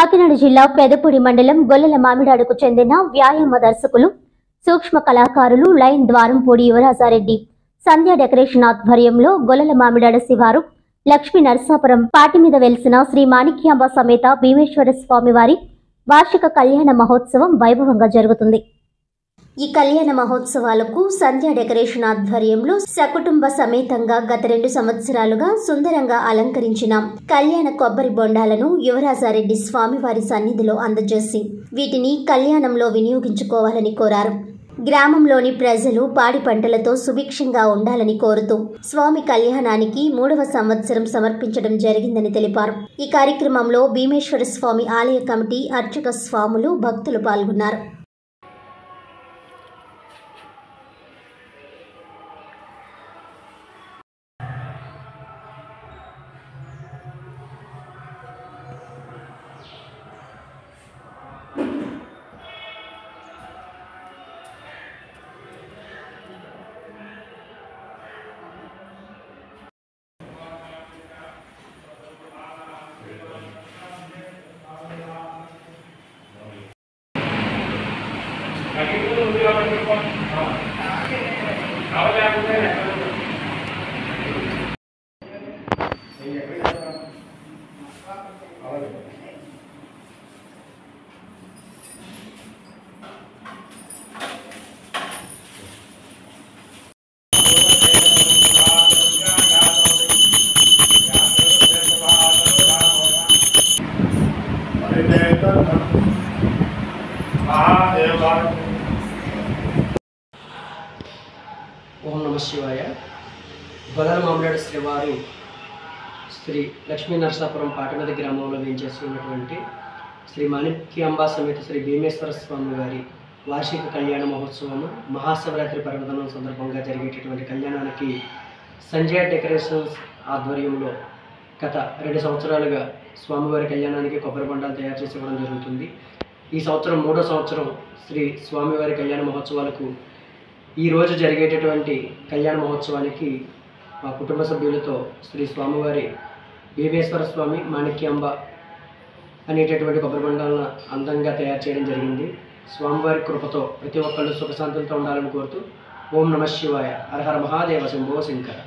కాకినాడ జిల్లా పెదపూడి మండలం గొల్లల మామిడాడుకు చెందిన వ్యాయామ దర్శకులు సూక్ష్మ కళాకారులు లైన్ ద్వారంపూడి యువరాజారెడ్డి సంధ్య డెకరేషన్ ఆధ్వర్యంలో గొల్లల మామిడాడ శివారు లక్ష్మీ నరసాపురం పాటి మీద వెలిసిన శ్రీ మాణిక్యాంబ సమేత భీమేశ్వర స్వామి వారి వార్షిక కళ్యాణ మహోత్సవం వైభవంగా జరుగుతుంది। ఈ కళ్యాణ మహోత్సవాలకు సంధ్య డెకరేషన్ ఆధ్వర్యంలో సకుటుంబ సమేతంగా గత 2 సంవత్సరాలుగా సుందరంగా అలంకరించిన కళ్యాణ కొబ్బరి బొండాలను యువరాజారెడ్డి స్వామివారి సన్నిధిలో అందజేసి వీటిని కళ్యాణంలో వినియోగించుకోవాలని కోరారు। గ్రామంలోని ప్రజలు పాడి పంటలతో సుభిక్షంగా ఉండాలని కోరుతూ స్వామి కళ్యాణానికి 3వ సంవత్సరం సమర్పించడం జరిగిందని తెలిపారు। ఈ కార్యక్రమంలో భీమేశ్వర స్వామి ఆలయ కమిటీ అర్చక స్వాములు భక్తులు పాల్గొన్నారు। ఓం నమ శివాయ। గొల్లల మామిడాడ శ్రీవారు శ్రీ లక్ష్మీ నరసాపురం పాటిమీద గ్రామంలో వేయించేసి ఉన్నటువంటి శ్రీ మాణిక్యాంబ సమేత శ్రీ భీమేశ్వర స్వామి వారి వార్షిక కళ్యాణ మహోత్సవము మహాశివరాత్రి పర్వదినం సందర్భంగా జరిగేటటువంటి కళ్యాణానికి సంజయ్ డెకరేషన్స్ ఆధ్వర్యంలో గత 2 సంవత్సరాలుగా స్వామివారి కళ్యాణానికి కొబ్బరి బొండాలు తయారు చేసి ఇవ్వడం జరుగుతుంది। ఈ సంవత్సరం 3వ సంవత్సరం శ్రీ స్వామివారి కళ్యాణ మహోత్సవాలకు ఈ రోజు జరిగేటటువంటి కళ్యాణ మహోత్సవానికి మా కుటుంబ సభ్యులతో శ్రీ స్వామివారి భీమేశ్వర స్వామి మాణిక్యాంబ అనేటటువంటి కొబ్బరి బొండాలను అందంగా తయారు చేయడం జరిగింది। స్వామివారి కృపతో ప్రతి ఒక్కళ్ళు సుఖశాంతులతో ఉండాలని కోరుతూ ఓం నమ శివాయ, హర హర మహాదేవ శంభో శంకర।